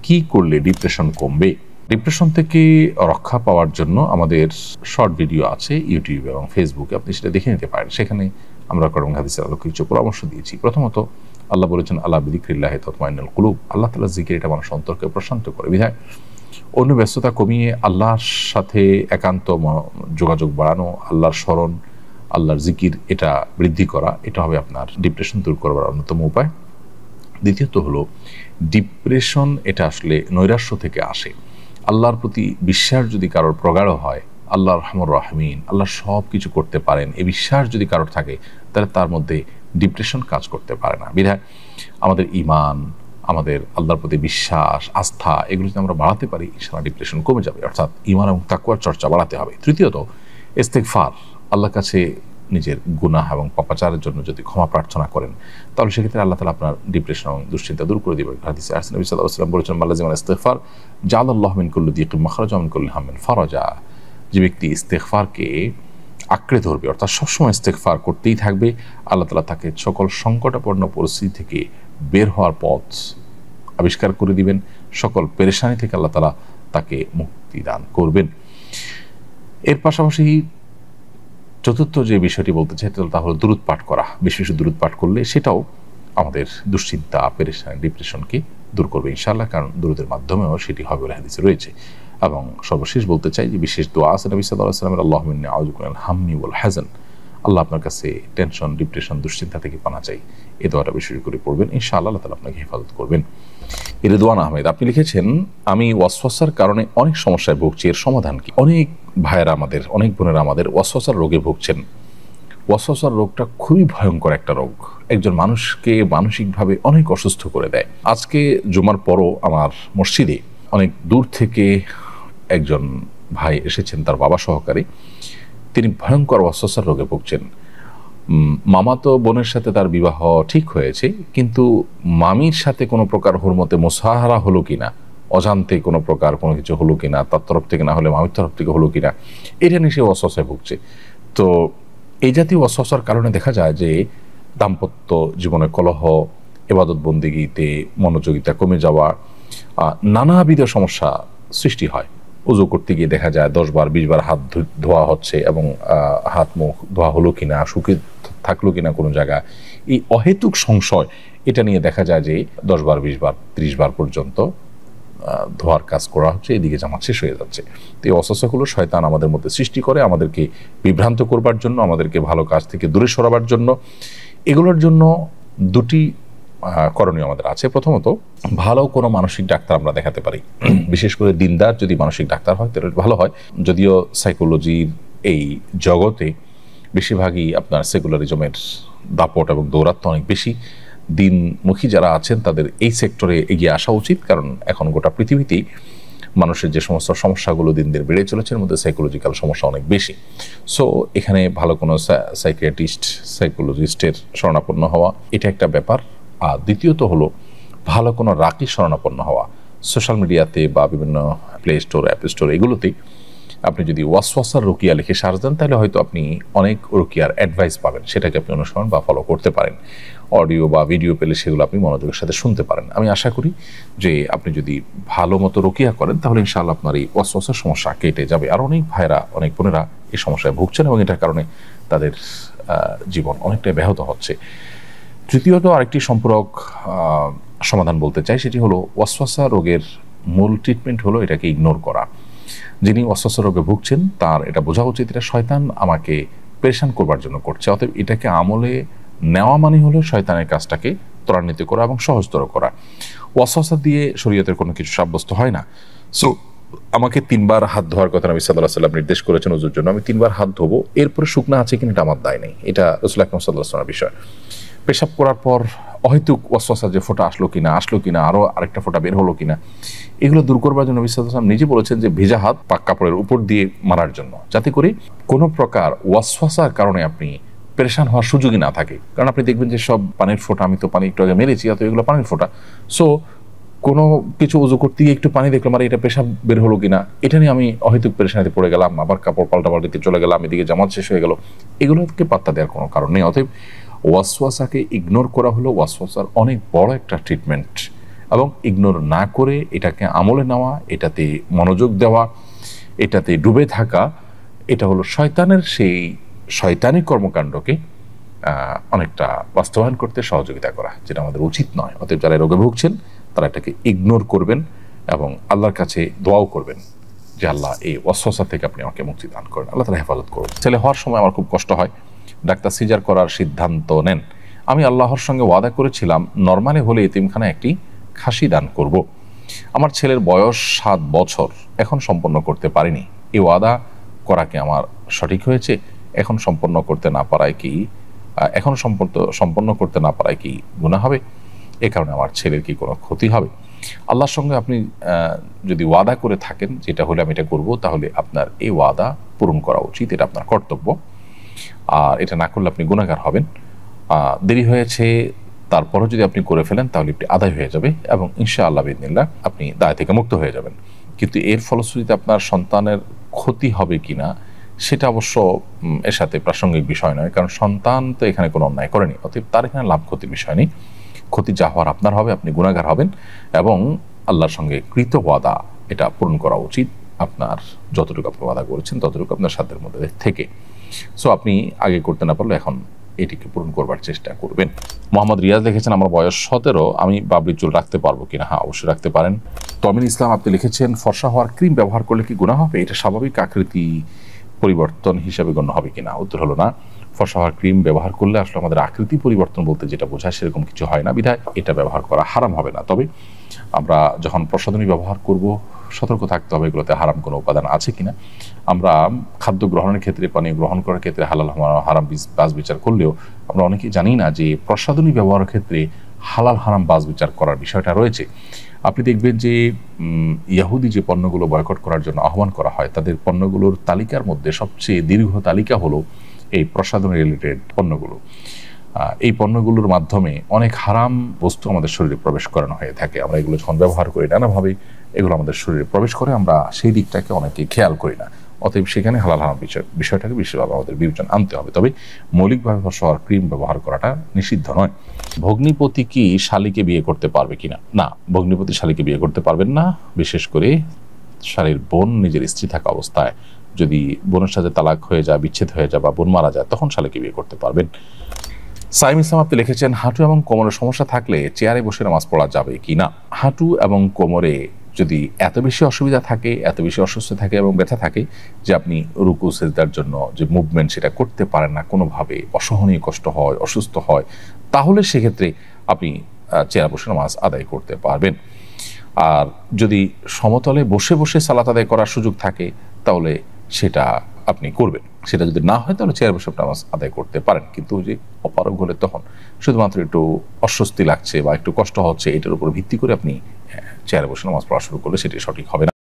কি করলে ডিপ্রেশন কমবে? ডিপ্রেশন থেকে রক্ষা পাওয়ার জন্য আমাদের শর্ট ভিডিও আছে ইউটিউব এবং ফেসবুকে, আপনি সেটা দেখে নিতে পারেন। সেখানে আমরা কোরআন হাদিসের আলোকে কিছু পরামর্শ দিয়েছি। প্রথমত, আল্লাহ বলেছেন আলা বিযিকরিল্লাহি তাতমাইন্নুল কুলুব, আল্লাহ তাআলার জিকির এটা মানুষ অন্তরকে প্রশান্ত করে। বিধায় অন্য ব্যস্ততা কমিয়ে আল্লাহর সাথে একান্ত যোগাযোগ বাড়ানো, আল্লাহর স্মরণ, আল্লাহর জিকির এটা বৃদ্ধি করা, এটা হবে আপনার ডিপ্রেশন দূর করবার অন্যতম উপায়। দ্বিতীয়ত হলো, ডিপ্রেশন এটা আসলে নৈরাশ্য থেকে আসে। আল্লাহর প্রতি বিশ্বাস যদি কারোর প্রগাঢ় হয়, আল্লাহ রহমান রাহিমিন, আল্লাহ সব কিছু করতে পারেন, এই বিশ্বাস যদি কারোর থাকে, তাহলে তার মধ্যে ডিপ্রেশন কাজ করতে পারে না। বিধায় আমাদের ঈমান, আমাদের আল্লাহর প্রতি বিশ্বাস, আস্থা, এগুলো যদি আমরা বাড়াতে পারি, ইনশাআল্লাহ ডিপ্রেশন কমে যাবে। অর্থাৎ ঈমান এবং তাকওয়ার চর্চা বাড়াতে হবে। তৃতীয়ত, ইস্তিগফার, আল্লাহর কাছে নিজের গুনাহ এবং পাপাচারের জন্য যদি ক্ষমা প্রার্থনা করেন, তাহলে সেক্ষেত্রে আল্লাহ তাআলা আপনার ডিপ্রেশন এবং দুশ্চিন্তা দূর করে দিবেন। হাদিসে আসছে নবী সাল্লাল্লাহু আলাইহি ওয়াসাল্লাম বলেছেন, মাল্লাযিমান ইস্তিগফার জাআলাল্লাহু মিন কুল্লি দিকিন মাখরাজা ওয়া মিন কুল্লি হাম্মিন ফারাজা। যে ব্যক্তি ইস্তিগফারকে আঁকড়ে ধরবে, অর্থাৎ সবসময় ইস্তিগফার করতেই থাকবে, আল্লাহ তাআলা তাকে সকল সংকটাপন্ন পরিস্থিতি থেকে বের হওয়ার পথ আবিষ্কার করে দিবেন, সকল পেরেশানি থেকে আল্লাহ তাআলা তাকে মুক্তি দান করবেন। এর পাশাপাশি চতুর্থ যে বিষয়টি বলতে চাই তা হলো দুরূদ পাঠ করা। বেশি বেশি দুরূদ পাঠ করলে সেটাও আমাদের দুশ্চিন্তা, পেরেশানি, ডিপ্রেশনকে দূর করবে ইনশাআল্লাহ, কারণ দুরূদের মাধ্যমেও সেটি হবে বলে হাদিসে রয়েছে। এবং সর্বশেষ বলতে চাই যে বিশেষ দোয়া আছে নবী সাল্লাল্লাহু আলাইহি ওয়াসাল্লামের, আল্লাহুম্মা ইন্নী আউযু বিকা মিনাল হাম্মি ওয়াল হাযান, আল্লাহ আপনার কাছে টেনশন, ডিপ্রেশন, দুশ্চিন্তা থেকে পানা চাই। এই দোয়াটা বেশি করে পড়বেন, ইনশাআল্লাহ আল্লাহ তাআলা আপনাকে হেফাজত করবেন। রিদওয়ান আহমেদ আপনি লিখেছেন, আমি ওয়াসওয়াসার কারণে অনেক সমস্যায় ভুগছি, এর সমাধান কি? অনেক ভাইয়েরা আমাদের, অনেক বোনেরা আমাদের ওয়াসওয়াসার রোগে ভুগছেন। ওয়াসওয়াসার রোগটা খুবই ভয়ঙ্কর একটা রোগ, একজন মানুষকে মানসিকভাবে অনেক অসুস্থ করে দেয়। আজকে জুমার পরও আমার মসজিদে অনেক দূর থেকে একজন ভাই এসেছেন, তার বাবা সহকারে। তিনি ভয়ঙ্কর ওয়াসওয়াসার রোগে ভুগছেন। মামাতো বোনের সাথে তার বিবাহ ঠিক হয়েছে, কিন্তু মামির সাথে কোনো প্রকার হুরমতে মুসাহারা হলো কিনা, অজান্তে কোনো প্রকার কোনো কিছু হলো কিনা, তার তরফ থেকে না হলে মামির তরফ থেকে হলো কিনা, এটা নিয়ে সে ওয়াসওয়াসায় ভুগছে। তো এই জাতীয় ওয়াসওয়াসার কারণে দেখা যায় যে দাম্পত্য জীবনে কলহ, ইবাদত বন্দেগীতে মনোযোগিতা কমে যাওয়া, নানাবিধ সমস্যা সৃষ্টি হয়। উযু করতে গিয়ে দেখা যায় 10 বার 20 বার হাত ধোয়া হচ্ছে, এবং হাত মুখ ধোয়া হলো কিনা, শুকে থাকলো কিনা কোনো জায়গা, এই অহেতুক সংশয়, এটা নিয়ে দেখা যায় যে 10 বার 20 বার 30 বার পর্যন্ত ধোয়ার কাজ করা হচ্ছে, এদিকে জামাত শেষ হয়ে যাচ্ছে। তো এই ওয়াসওয়াসাগুলো শয়তান আমাদের মধ্যে সৃষ্টি করে, আমাদেরকে বিভ্রান্ত করবার জন্য, আমাদেরকে ভালো কাজ থেকে দূরে সরাবার জন্য। এগুলোর জন্য দুটি করণীয় আমাদের আছে। প্রথমত, ভালো কোনো মানসিক ডাক্তার আমরা দেখাতে পারি, বিশেষ করে দিনদার যদি মানসিক ডাক্তার হয় তাহলে ভালো হয়। যদিও সাইকোলজির এই জগতে বেশিরভাগই আপনার সেকুলারিজমের দাপট এবং দৌরাত্ম অনেক বেশি। দিনমুখী যারা আছেন তাদের এই সেক্টরে এগিয়ে আসা উচিত, কারণ এখন গোটা পৃথিবীতেই মানুষের যে সমস্ত সমস্যাগুলো দিন দিন বেড়ে চলেছে, এর মধ্যে সাইকোলজিক্যাল সমস্যা অনেক বেশি। সো এখানে ভালো কোনো সাইকিয়াট্রিস্ট, সাইকোলজিস্টের শরণাপন্ন হওয়া, এটা একটা ব্যাপার। আর দ্বিতীয়ত হলো ভালো কোনো রাকি শরণাপন্ন হওয়া। সোশ্যাল মিডিয়াতে বা বিভিন্ন প্লে স্টোর, অ্যাপ স্টোর, এগুলোতেই আপনি যদি ওয়াসওয়াসার রুকিয়া লিখে সার্চ দেন, তাহলে হয়তো আপনি অনেক রুকিয়ার অ্যাডভাইস পাবেন, সেটাকে আপনি অনুসরণ বা ফলো করতে পারেন। অডিও বা ভিডিও পেলে সেগুলো আপনি মনোযোগের সাথে শুনতে পারেন। আমি আশা করি যে আপনি যদি ভালো মতো রুকিয়া করেন, তাহলে ইনশাআল্লাহ আপনার এই ওয়াসওয়াসার সমস্যা কেটে যাবে। আর অনেক ভাইরা, অনেক বোনেরা এই সমস্যায় ভুগছেন, এবং এটার কারণে তাদের জীবন অনেকটাই ব্যাহত হচ্ছে। তৃতীয়ত, আরেকটি সম্পূরক সমাধান বলতে চাই, সেটি হলো ওয়াসওয়াসা রোগের মূল ট্রিটমেন্ট হলো এটাকে ইগনোর করা। যিনি ওয়াসওয়াসা রোগে ভুগছেন তার এটা বোঝা উচিত এটা শয়তান আমাকে পেরেশান করবার জন্য করছে, অতএব এটাকে আমলে নেওয়া মানে হলো শয়তানের কাজটাকে ত্বরান্বিত করা এবং সহজতর করা। ওয়াসওয়াসা দিয়ে শরীয়তের কোনো কিছু সাব্যস্ত হয় না। সো আমাকে 3 বার হাত ধোয়ার কথা নবী সাল্লাল্লাহু আলাইহি ওয়াসাল্লাম নির্দেশ করেছেন ওযুর জন্য। আমি 3 বার হাত ধোবো, এরপরে শুকনা আছে কিনা এটা আমার দায় নেই, এটা রাসূল আকরাম সাল্লাল্লাহু আলাইহি ওয়াসাল্লামের বিষয়। পেশাব করার পর অহেতুক ওয়াসওয়াসা যে ফোঁটা আসলো কিনা, আরও আরেকটা ফোঁটা বের হলো কিনা, এগুলো দূর করবার জন্য নবী সাল্লাল্লাহু আলাইহি ওয়াসাল্লাম নিজে বলেছেন যে ভেজা হাত পাক কাপড়ের উপর দিয়ে মারার জন্য, যাতে করে কোনো প্রকার ওয়াসওয়াসার কারণে আপনি পেরেশান হওয়ার সুযোগই না থাকে। কারণ আপনি দেখবেন যে সব পানির ফোঁটা, আমি তো পানি একটু আগে মেরেছি, অত এগুলো পানির ফোঁটা। সো কোনো কিছু উযু করতে গিয়ে একটু পানি দেখলাম, আর এটা পেশাব বের হলো কিনা, এটা নিয়ে আমি অহেতুক পেরেশানিতে পড়ে গেলাম, আবার কাপড় পাল্টাপাল্টিতে চলে গেলাম, এদিকে জামাত শেষ হয়ে গেল, এগুলোকে পাত্তা দেওয়ার কোনো কারণ নেই। অতএব ওয়াসওয়াসাকে ইগনোর করা হলো ওয়াসওয়াসার অনেক বড় একটা ট্রিটমেন্ট, এবং ইগনোর না করে এটাকে আমলে নেওয়া, এটাতে মনোযোগ দেওয়া, এটাতে ডুবে থাকা, এটা হলো শয়তানের সেই শয়তানি কর্মকাণ্ডকে অনেকটা বাস্তবায়ন করতে সহযোগিতা করা, যেটা আমাদের উচিত নয়। অতএব যারা রোগে ভুগছেন তারা এটাকে ইগনোর করবেন এবং আল্লাহর কাছে দোয়াও করবেন যে আল্লাহ এই ওয়াসওয়াসা থেকে আপনি আমাকে মুক্তি দান করেন, আল্লাহ তাআলা হেফাজত করুন। ছেলে হওয়ার সময় আমার খুব কষ্ট হয়, ডাক্তার সিজার করার সিদ্ধান্ত নেন। আমি আল্লাহর সঙ্গে ওয়াদা করেছিলাম নরমালি হলে এতিমখানায় একটি খাসি দান করব। আমার ছেলের বয়স 7 বছর, এখন সম্পন্ন করতে পারিনি। এই ওয়াদা করা কি আমার সঠিক হয়েছে? এখন সম্পন্ন করতে না পারায় কি গুনাহ হবে? এ কারণে আমার ছেলের কি কোনো ক্ষতি হবে? আল্লাহর সঙ্গে আপনি যদি ওয়াদা করে থাকেন যেটা হলে আমি এটা করব, তাহলে আপনার এই ওয়াদা পূরণ করা উচিত, এটা আপনার কর্তব্য। আর এটা না করলে আপনি গুনাহগার হবেন। দেরি হয়েছে তারপরও যদি আপনি করে ফেলেন তাহলে এটি আদায় হয়ে যাবে এবং ইনশাআল্লাহ বিইذনিল্লাহ আপনি দায় থেকে মুক্ত হয়ে যাবেন। কিন্তু এর ফলশ্রুতিতে আপনার সন্তানের ক্ষতি হবে কিনা সেটা অবশ্য এর সাথে প্রাসঙ্গিক বিষয় নয়, কারণ সন্তান তো এখানে কোনো অন্যায় করেনি, অতএব তার এখানে লাভ ক্ষতির বিষয় নেই। ক্ষতি যা হওয়ার আপনার হবে, আপনি গুনাহগার হবেন এবং আল্লাহর সঙ্গে কৃত ওয়াদা এটা পূরণ করা উচিত। আপনার যতটুকু আপনি ওয়াদা করেছেন ততটুকু আপনার সাধ্যের মধ্যে থেকে। সো আপনি আগে করতে না পারলে এখন এটিকে পূরণ করবার চেষ্টা করবেন। মোহাম্মদ রিয়াজ লিখেছেন আমার বয়স 17, আমি বাবরি চুল রাখতে পারবো কিনা? হ্যাঁ, অবশ্যই রাখতে পারেন। তমিন ইসলাম আপনি লিখেছেন ফর্সা হওয়ার ক্রিম ব্যবহার করলে কি গুনাহ হবে? এটা স্বাভাবিক আকৃতি পরিবর্তন হিসাবে গণ্য হবে কিনা? উত্তর হলো না। ফর্সা হওয়ার ক্রিম ব্যবহার করলে আসলে আমাদের আকৃতি পরিবর্তন বলতে যেটা বোঝায় সেরকম কিছু হয় না, বিধায় এটা ব্যবহার করা হারাম হবে না। তবে আমরা যখন প্রসাধনী ব্যবহার করব সতর্ক থাকতে হবে এগুলোতে হারাম কোনো উপাদান আছে কিনা। আমরা খাদ্য গ্রহণের ক্ষেত্রে, পানীয় গ্রহণ করার ক্ষেত্রে হালাল হারাম বাছ বিচার করলেও আমরা অনেকেই জানি না যে প্রসাধনী ব্যবহারের ক্ষেত্রে হালাল হারাম বাছ বিচার করার বিষয়টা রয়েছে। আপনি দেখবেন যে ইহুদি যে পণ্যগুলো বয়কট করার জন্য আহ্বান করা হয়, তাদের পণ্যগুলোর তালিকার মধ্যে সবচেয়ে দীর্ঘ তালিকা হলো এই প্রসাধনী রিলেটেড পণ্যগুলো। এই পণ্যগুলোর মাধ্যমে অনেক হারাম বস্তু আমাদের শরীরে প্রবেশ করানো হয়ে থাকে। আমরা এগুলো যখন ব্যবহার করি নানাভাবে এগুলো আমাদের শরীরে প্রবেশ করে, আমরা সেই দিকটাকে অনেকে খেয়াল করি না। অতএব সেখানে হালাল হারাম বিষয়টাকে বিশেষভাবে আমাদের বিবেচনা আনতে হবে। তবে মৌলিকভাবে ফর্সা হওয়ার ক্রিম ব্যবহার করাটা নিষিদ্ধ নয়। ভগ্নিপতি কি শালীকে বিয়ে করতে পারবে কিনা? না, ভগ্নিপতি শালীকে বিয়ে করতে পারবেন না। বিশেষ করে শালীর বোন নিজের স্ত্রী থাকা অবস্থায় যদি বোনের সাথে তালাক হয়ে যায়, বিচ্ছেদ হয়ে যায় বা বোন মারা যায়, তখন শালীকে বিয়ে করতে পারবেন। সাইম ইসলাম আপনি লিখেছেন হাঁটু এবং কোমরের সমস্যা থাকলে চেয়ারে বসে নামাজ পড়া যাবে কি না? হাঁটু এবং কোমরে যদি এত বেশি অসুবিধা থাকে, এত বেশি অসুস্থ থাকে এবং ব্যথা থাকে যে আপনি রুকু সেজদার জন্য যে মুভমেন্ট সেটা করতে পারেন না, কোনোভাবে অসহনীয় কষ্ট হয়, অসুস্থ হয়, তাহলে সেক্ষেত্রে আপনি চেয়ারে বসে নামাজ আদায় করতে পারবেন। আর যদি সমতলে বসে বসে সালাত আদায় করার সুযোগ থাকে তাহলে সেটা আপনি করবেন। সেটা যদি না হয় তাহলে চেয়ারে বসে নামাজ আদায় করতে পারেন। কিন্তু যে অপারগ হলে তখন শুধুমাত্র একটু অস্বস্তি লাগছে বা একটু কষ্ট হচ্ছে, এটার উপর ভিত্তি করে আপনি চেয়ারে বসে নামাজ পড়া শুরু করলে সেটি সঠিক হবে না।